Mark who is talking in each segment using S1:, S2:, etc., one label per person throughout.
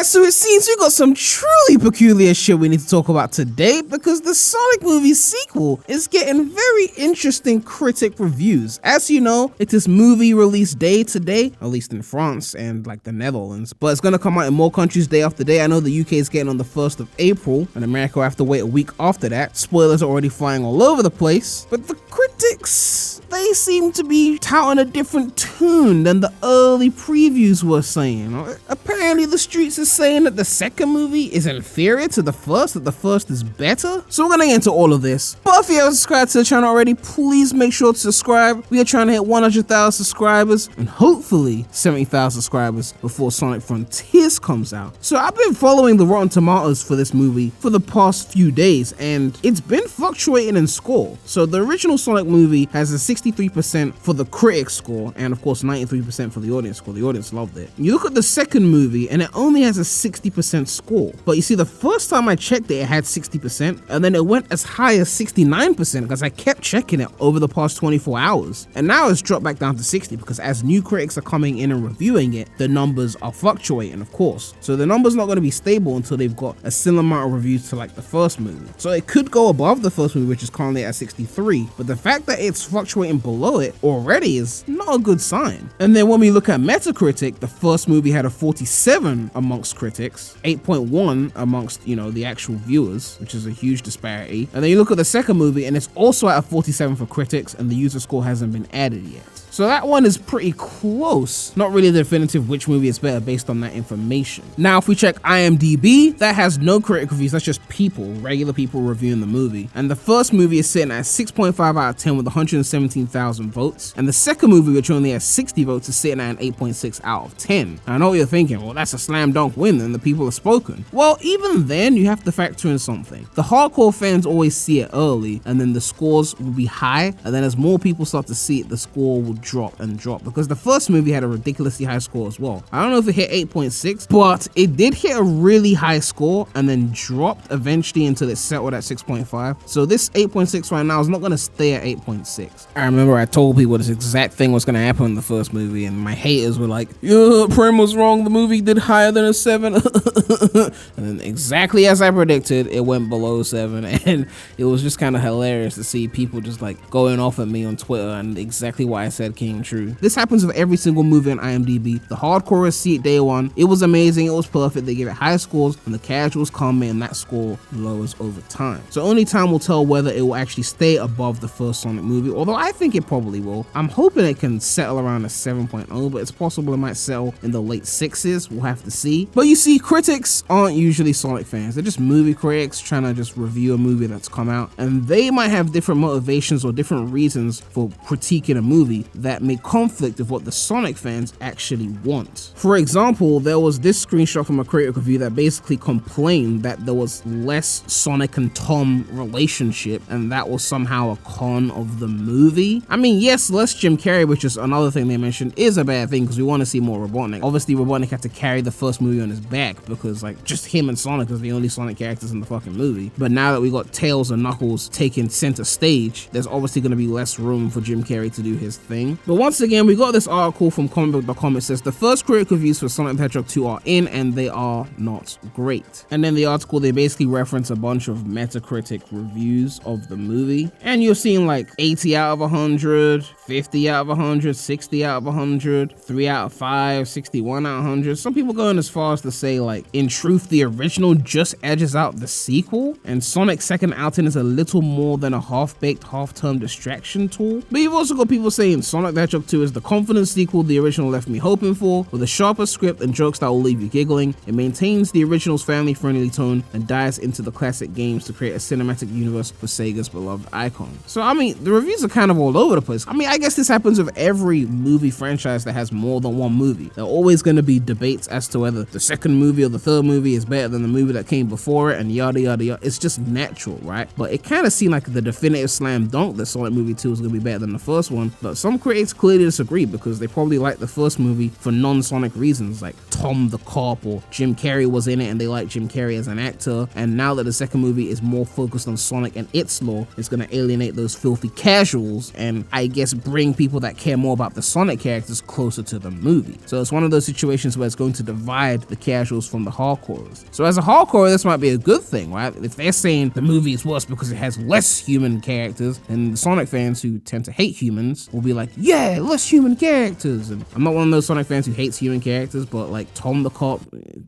S1: Alright, so it seems we got some truly peculiar shit we need to talk about today because the Sonic movie sequel is getting very interesting critic reviews. As you know, it is movie release day today, at least in France and like the Netherlands, but it's gonna come out in more countries day after day. I know the UK is getting on the 1st of April and America will have to wait a week after that. Spoilers are already flying all over the place, but the critics, they seem to be touting a different tune than the early previews were saying. Apparently the streets is saying that the second movie is inferior to the first, that the first is better. So we're gonna get into all of this. But if you haven't subscribed to the channel already, please make sure to subscribe. We are trying to hit 100,000 subscribers and hopefully 70,000 subscribers before Sonic Frontiers comes out. So I've been following the Rotten Tomatoes for this movie for the past few days and it's been fluctuating in score. So the original Sonic movie has a 63% for the critic score and of course 93% for the audience score. The audience loved it. You look at the second movie and it only has a 60% score. But you see, the first time I checked it had 60% and then it went as high as 69% because I kept checking it over the past 24 hours. And now it's dropped back down to 60 because as new critics are coming in and reviewing it, the numbers are fluctuating, of course. So the number's not going to be stable until they've got a similar amount of reviews to like the first movie. So it could go above the first movie, which is currently at 63, but the fact that it's fluctuating below it already is not a good sign. And then when we look at Metacritic, the first movie had a 47 amongst critics, 8.1 amongst, the actual viewers, which is a huge disparity. And then you look at the second movie and it's also at a 47 for critics and the user score hasn't been added yet. So that one is pretty close. Not really definitive which movie is better based on that information. Now, if we check IMDB, that has no critic reviews. That's just people, regular people reviewing the movie. And the first movie is sitting at 6.5 out of 10 with 117,000 votes. And the second movie, which only has 60 votes, is sitting at an 8.6 out of 10. And I know what you're thinking, well, that's a slam dunk win and the people have spoken. Well, even then, you have to factor in something. The hardcore fans always see it early and then the scores will be high. And then as more people start to see it, the score will drop and drop because the first movie had a ridiculously high score as well. I don't know if it hit 8.6, but it did hit a really high score and then dropped eventually until it settled at 6.5. So this 8.6 right now is not going to stay at 8.6. I remember I told people this exact thing was going to happen in the first movie and my haters were like, yeah, Prem was wrong, the movie did higher than a 7. And then exactly as I predicted, it went below 7 and it was just kind of hilarious to see people just like going off at me on Twitter and exactly what I said came true. This happens with every single movie on IMDb. The hardcorers see it day one. It was amazing. It was perfect. They give it high scores and the casuals come in and that score lowers over time. So only time will tell whether it will actually stay above the first Sonic movie, although I think it probably will. I'm hoping it can settle around a 7.0, but it's possible it might settle in the late 6s. We'll have to see. But you see, critics aren't usually Sonic fans. They're just movie critics trying to just review a movie that's come out, and they might have different motivations or different reasons for critiquing a movie that may conflict with what the Sonic fans actually want. For example, there was this screenshot from a critic review that basically complained that there was less Sonic and Tom relationship and that was somehow a con of the movie. I mean, yes, less Jim Carrey, which is another thing they mentioned, is a bad thing because we want to see more Robotnik. Obviously, Robotnik had to carry the first movie on his back because like just him and Sonic is the only Sonic characters in the fucking movie. But now that we got Tails and Knuckles taking center stage, there's obviously going to be less room for Jim Carrey to do his thing. But once again, we got this article from comicbook.com. It says the first critic reviews for Sonic the Hedgehog 2 are in and they are not great. And then the article, they basically reference a bunch of Metacritic reviews of the movie. And you're seeing like 80 out of 100, 50 out of 100, 60 out of 100, 3 out of 5, 61 out of 100. Some people going as far as to say like, in truth, the original just edges out the sequel. And Sonic's second outing is a little more than a half-baked, half-term distraction tool. But you've also got people saying Sonic the Hedgehog 2 is the confident sequel the original left me hoping for, with a sharper script and jokes that will leave you giggling. It maintains the original's family-friendly tone and dives into the classic games to create a cinematic universe for Sega's beloved icon. So I mean, the reviews are kind of all over the place. I mean, I guess this happens with every movie franchise that has more than one movie. There are always going to be debates as to whether the second movie or the third movie is better than the movie that came before it and yada yada yada. It's just natural, right? But it kind of seemed like the definitive slam dunk that Sonic movie 2 is going to be better than the first one. But some critics critics clearly disagree because they probably like the first movie for non-Sonic reasons, like Tom the Cop or Jim Carrey was in it and they like Jim Carrey as an actor. And now that the second movie is more focused on Sonic and its lore, it's going to alienate those filthy casuals and I guess bring people that care more about the Sonic characters closer to the movie. So it's one of those situations where it's going to divide the casuals from the hardcorers. So as a hardcore, this might be a good thing, right? If they're saying the movie is worse because it has less human characters, then the Sonic fans who tend to hate humans will be like, yeah, less human characters. And I'm not one of those Sonic fans who hates human characters, but like Tom the Cop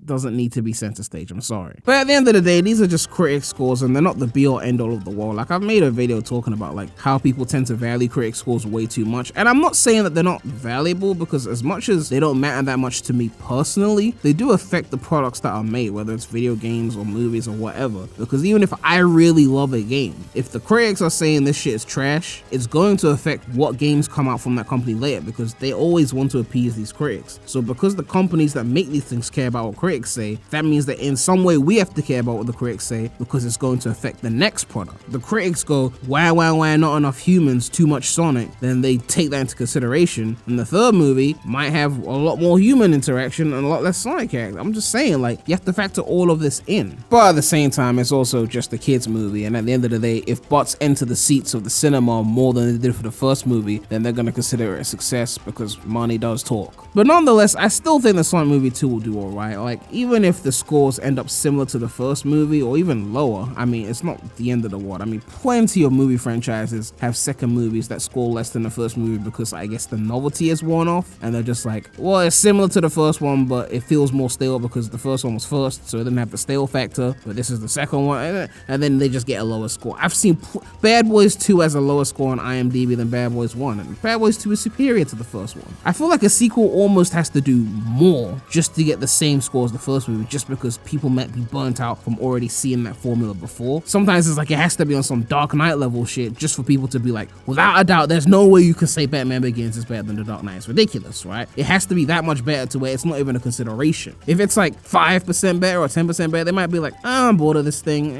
S1: doesn't need to be center stage, I'm sorry. But at the end of the day, these are just critic scores and they're not the be all end all of the world. Like I've made a video talking about like how people tend to value critic scores way too much. And I'm not saying that they're not valuable, because as much as they don't matter that much to me personally, they do affect the products that are made, whether it's video games or movies or whatever. Because even if I really love a game, if the critics are saying this shit is trash, it's going to affect what games come out from that company later, because they always want to appease these critics. So because the companies that make these things care about what critics say, that means that in some way we have to care about what the critics say, because it's going to affect the next product. The critics go, why, not enough humans, too much Sonic, then they take that into consideration, and the third movie might have a lot more human interaction and a lot less Sonic character. I'm just saying, like, you have to factor all of this in. But at the same time, it's also just a kids movie, and at the end of the day, if butts enter the seats of the cinema more than they did for the first movie, then they're gonna consider it a success, because money does talk. But nonetheless, I still think the Sonic movie 2 will do alright. Like, even if the scores end up similar to the first movie or even lower, I mean, it's not the end of the world. I mean, plenty of movie franchises have second movies that score less than the first movie because I guess the novelty is worn off, and they're just like, well, it's similar to the first one, but it feels more stale because the first one was first, so it didn't have the stale factor, but this is the second one, and then they just get a lower score. I've seen Bad Boys 2 has a lower score on IMDB than Bad Boys 1, and Bad Boys 2 is superior to the first one. I feel like a sequel almost has to do more just to get the same score as the first movie, just because people might be burnt out from already seeing that formula before. Sometimes it's like it has to be on some Dark Knight level shit just for people to be like, without a doubt, there's no way you can say Batman Begins is better than The Dark Knight. It's ridiculous, right? It has to be that much better to where it's not even a consideration. If it's like 5% better or 10% better, they might be like, I'm bored of this thing.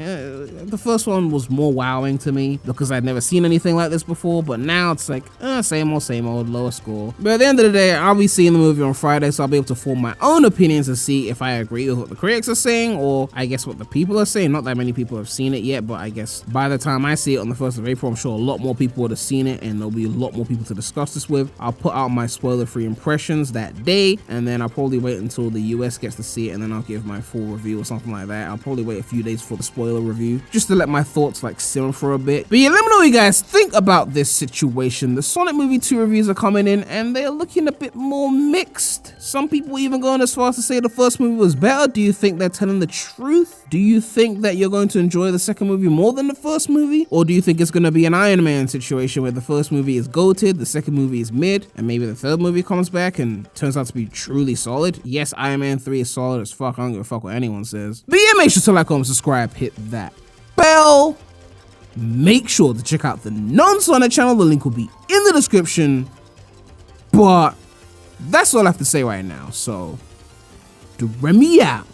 S1: The first one was more wowing to me because I'd never seen anything like this before, but now it's like, same old, lower score. But at the end of the day, I'll be seeing the movie on Friday, so I'll be able to form my own opinions and see if I agree with what the critics are saying, or I guess what the people are saying. Not that many people have seen it yet, but I guess by the time I see it on the 1st of April, I'm sure a lot more people would have seen it, and there'll be a lot more people to discuss this with. I'll put out my spoiler-free impressions that day, and then I'll probably wait until the US gets to see it, and then I'll give my full review or something like that. I'll probably wait a few days for the spoiler review, just to let my thoughts like simmer for a bit. But yeah, let me know what you guys think about this situation. The Sonic Movie 2 reviews are coming in, and they're looking a bit more mixed. Some people even going as far as to say the first movie was better. Do you think they're telling the truth? Do you think that you're going to enjoy the second movie more than the first movie? Or do you think it's going to be an Iron Man situation where the first movie is goated, the second movie is mid, and maybe the third movie comes back and turns out to be truly solid? Yes, Iron Man 3 is solid as fuck. I don't give a fuck what anyone says. But yeah, make sure to like, comment, subscribe, hit that bell. Make sure to check out the non-Sonic channel. The link will be in the description. But that's all I have to say right now. So, Premy out.